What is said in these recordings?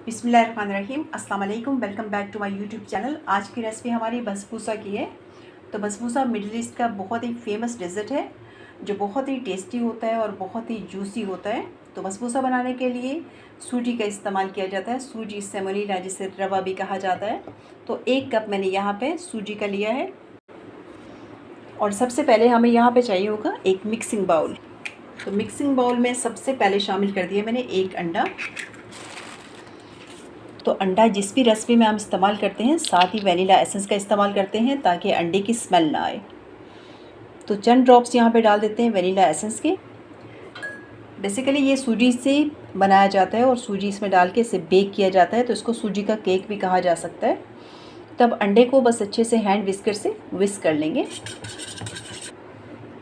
बिस्मिल्लाहिर्रहमानिर्रहीम। अस्सलाम वालेकुम। Welcome back to my YouTube channel. आज की रेसिपी हमारी बसबूसा की है। तो बसबूसा मिडिल ईस्ट का बहुत ही फेमस डेज़र्ट है जो बहुत ही टेस्टी होता है और बहुत ही जूसी होता है। तो बसबूसा बनाने के लिए सूजी का इस्तेमाल किया जाता है। सूजी सेमोलिना जिसे रवा भी कहा जाता है। तो 1 कप मैंने यहाँ पे सूजी का लिया है। और सबसे पहले हमें यहाँ पे चाहिए होगा एक मिक्सिंग बाउल। तो मिक्सिंग बाउल में सबसे पहले शामिल कर दिया मैंने 1 अंडा। तो अंडा जिस भी रेसिपी में हम इस्तेमाल करते हैं साथ ही वनीला एसेंस का इस्तेमाल करते हैं ताकि अंडे की स्मेल ना आए। तो चंद ड्रॉप्स यहाँ पे डाल देते हैं वनीला एसेंस के। बेसिकली ये सूजी से बनाया जाता है और सूजी इसमें डाल के इसे बेक किया जाता है, तो इसको सूजी का केक भी कहा जा सकता है। तब अंडे को बस अच्छे से हैंड विस्कर से विस्क कर लेंगे।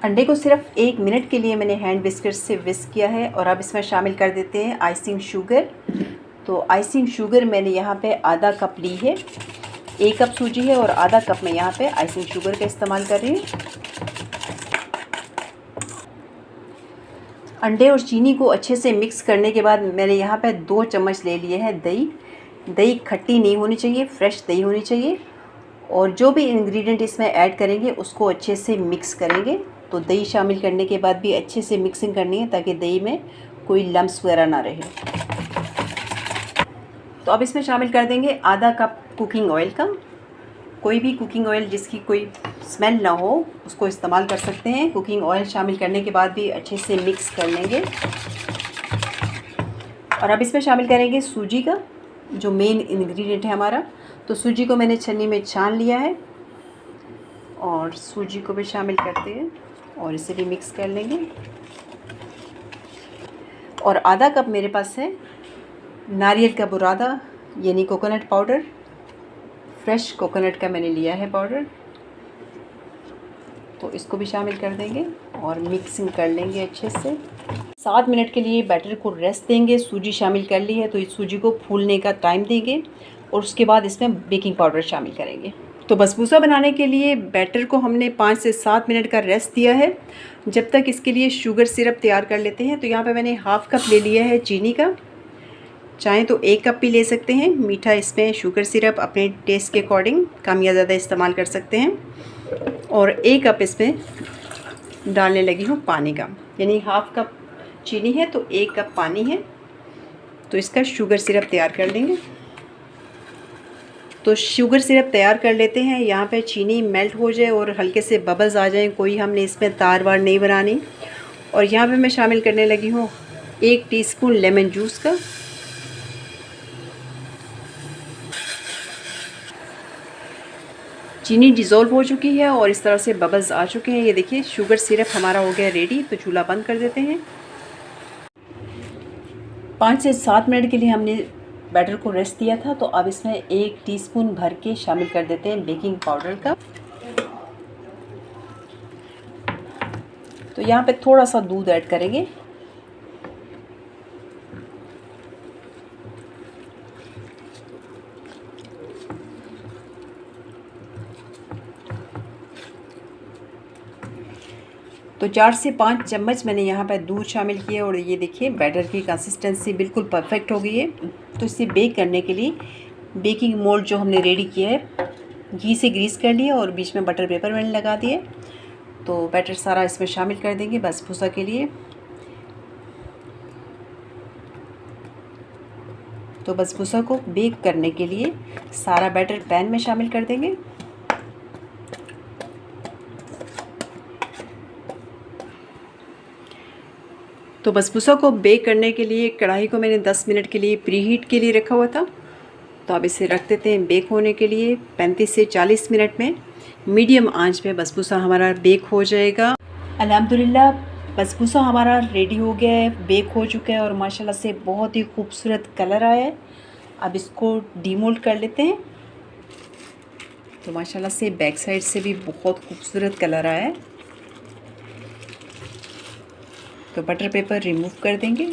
अंडे को सिर्फ 1 मिनट के लिए मैंने हैंड विस्कर से विस्क किया है। और अब इसमें शामिल कर देते हैं आइसिंग शुगर। तो आइसिंग शुगर मैंने यहाँ पे आधा कप ली है। 1 कप सूजी है और आधा कप मैं यहाँ पे आइसिंग शुगर का इस्तेमाल कर रही हूँ। अंडे और चीनी को अच्छे से मिक्स करने के बाद मैंने यहाँ पे 2 चम्मच ले लिए हैं दही। दही खट्टी नहीं होनी चाहिए, फ्रेश दही होनी चाहिए। और जो भी इंग्रेडिएंट इसमें ऐड करेंगे उसको अच्छे से मिक्स करेंगे। तो दही शामिल करने के बाद भी अच्छे से मिक्सिंग करनी है ताकि दही में कोई लम्स वगैरह ना रहे। तो अब इसमें शामिल कर देंगे आधा कप कुकिंग ऑयल का। कोई भी कुकिंग ऑयल जिसकी कोई स्मेल ना हो उसको इस्तेमाल कर सकते हैं। कुकिंग ऑयल शामिल करने के बाद भी अच्छे से मिक्स कर लेंगे। और अब इसमें शामिल करेंगे सूजी का जो मेन इंग्रेडिएंट है हमारा। तो सूजी को मैंने छन्नी में छान लिया है और सूजी को भी शामिल करते हैं और इसे भी मिक्स कर लेंगे। और आधा कप मेरे पास है नारियल का बुरादा यानी कोकोनट पाउडर। फ्रेश कोकोनट का मैंने लिया है पाउडर। तो इसको भी शामिल कर देंगे और मिक्सिंग कर लेंगे अच्छे से। 7 मिनट के लिए बैटर को रेस्ट देंगे। सूजी शामिल कर ली है तो इस सूजी को फूलने का टाइम देंगे और उसके बाद इसमें बेकिंग पाउडर शामिल करेंगे। तो बसबूसा बनाने के लिए बैटर को हमने 5 से 7 मिनट का रेस्ट दिया है। जब तक इसके लिए शुगर सिरप तैयार कर लेते हैं। तो यहाँ पे मैंने ½ कप ले लिया है चीनी का। चाहें तो 1 कप भी ले सकते हैं। मीठा इसमें शुगर सिरप अपने टेस्ट के अकॉर्डिंग कम या ज़्यादा इस्तेमाल कर सकते हैं। और 1 कप इसमें डालने लगी हूँ पानी का, यानी ½ कप चीनी है तो 1 कप पानी है। तो इसका शुगर सिरप तैयार कर लेंगे। तो शुगर सिरप तैयार कर लेते हैं। यहाँ पे चीनी मेल्ट हो जाए और हल्के से बबल्स आ जाएं, कोई हमने इसमें तार वार नहीं बनानी। और यहाँ पे मैं शामिल करने लगी हूँ 1 टीस्पून लेमन जूस का। चीनी डिज़ोल्व हो चुकी है और इस तरह से बबल्स आ चुके हैं। ये देखिए शुगर सिरप हमारा हो गया रेडी। तो चूल्हा बंद कर देते हैं। 5 से 7 मिनट के लिए हमने बैटर को रेस्ट दिया था। तो अब इसमें 1 टीस्पून भर के शामिल कर देते हैं बेकिंग पाउडर का। तो यहाँ पे थोड़ा सा दूध ऐड करेंगे। तो 4 से 5 चम्मच मैंने यहाँ पर दूध शामिल किया और ये देखिए बैटर की कंसिस्टेंसी बिल्कुल परफेक्ट हो गई है। तो इसे बेक करने के लिए बेकिंग मोल्ड जो हमने रेडी किया है घी से ग्रीस कर लिया और बीच में बटर पेपर मैंने लगा दिए। तो बैटर सारा इसमें शामिल कर देंगे बसबूसा के लिए। तो बसबूसा को बेक करने के लिए सारा बैटर पैन में शामिल कर देंगे। तो बसबूसा को बेक करने के लिए कढ़ाई को मैंने 10 मिनट के लिए प्रीहीट के लिए रखा हुआ था। तो अब इसे रख देते हैं बेक होने के लिए। 35 से 40 मिनट में मीडियम आंच पे बसबूसा हमारा बेक हो जाएगा। अल्हम्दुलिल्लाह बसबूसा हमारा रेडी हो गया है, बेक हो चुका है और माशाल्लाह से बहुत ही खूबसूरत कलर आया है। अब इसको डीमोल्ड कर लेते हैं। तो माशाल्लाह से बैक साइड से भी बहुत खूबसूरत कलर आया है। तो बटर पेपर रिमूव कर देंगे।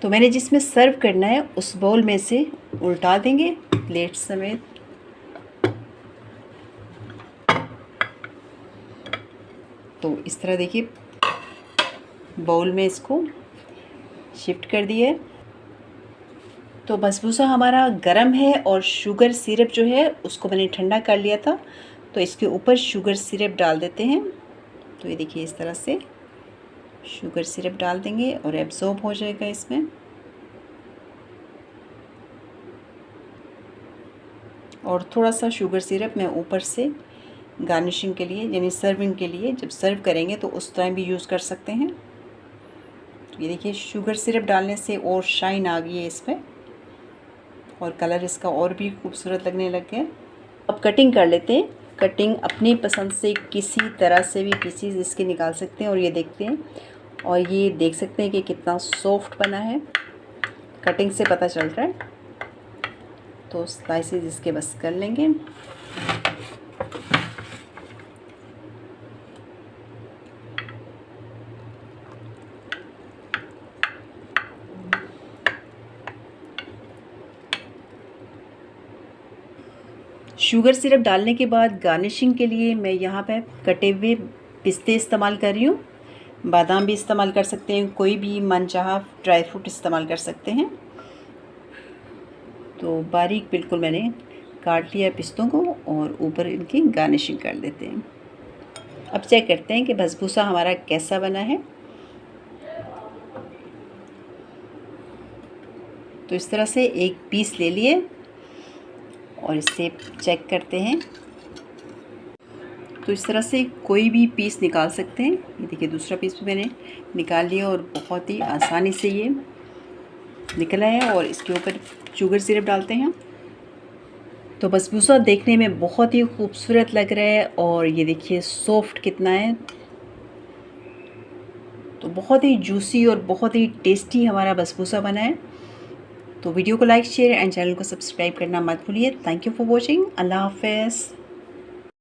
तो मैंने जिसमें सर्व करना है उस बाउल में से उल्टा देंगे प्लेट समेत। तो इस तरह देखिए बाउल में इसको शिफ्ट कर दिया है। तो बसबूसा हमारा गरम है और शुगर सिरप जो है उसको मैंने ठंडा कर लिया था, तो इसके ऊपर शुगर सिरप डाल देते हैं। तो ये देखिए इस तरह से शुगर सिरप डाल देंगे और एब्जॉर्ब हो जाएगा इसमें। और थोड़ा सा शुगर सिरप मैं ऊपर से गार्निशिंग के लिए यानी सर्विंग के लिए जब सर्व करेंगे तो उस टाइम भी यूज़ कर सकते हैं। तो ये देखिए शुगर सिरप डालने से और शाइन आ गई है इसमें और कलर इसका और भी खूबसूरत लगने लग गया। अब कटिंग कर लेते हैं। कटिंग अपनी पसंद से किसी तरह से भी पीसीज इसके निकाल सकते हैं और ये देखते हैं और ये देख सकते हैं कि कितना सॉफ्ट बना है, कटिंग से पता चल रहा है। तो स्लाइसेस इसके बस कर लेंगे। शुगर सिरप डालने के बाद गार्निशिंग के लिए मैं यहाँ पे कटे हुए पिस्ते इस्तेमाल कर रही हूँ। बादाम भी इस्तेमाल कर सकते हैं, कोई भी मनचाहा ड्राई फ्रूट इस्तेमाल कर सकते हैं। तो बारीक बिल्कुल मैंने काट लिया पिस्तों को और ऊपर इनकी गार्निशिंग कर देते हैं। अब चेक करते हैं कि बसबूसा हमारा कैसा बना है। तो इस तरह से एक पीस ले लिए और इससे चेक करते हैं। तो इस तरह से कोई भी पीस निकाल सकते हैं। ये देखिए दूसरा पीस भी मैंने निकाल लिया और बहुत ही आसानी से ये निकला है। और इसके ऊपर शुगर सिरप डालते हैं। तो बसबूसा देखने में बहुत ही खूबसूरत लग रहा है और ये देखिए सॉफ्ट कितना है। तो बहुत ही जूसी और बहुत ही टेस्टी हमारा बसबूसा बना है। तो वीडियो को लाइक शेयर एंड चैनल को सब्सक्राइब करना मत भूलिए। Thank you for watching. अल्लाह हाफ़िज़।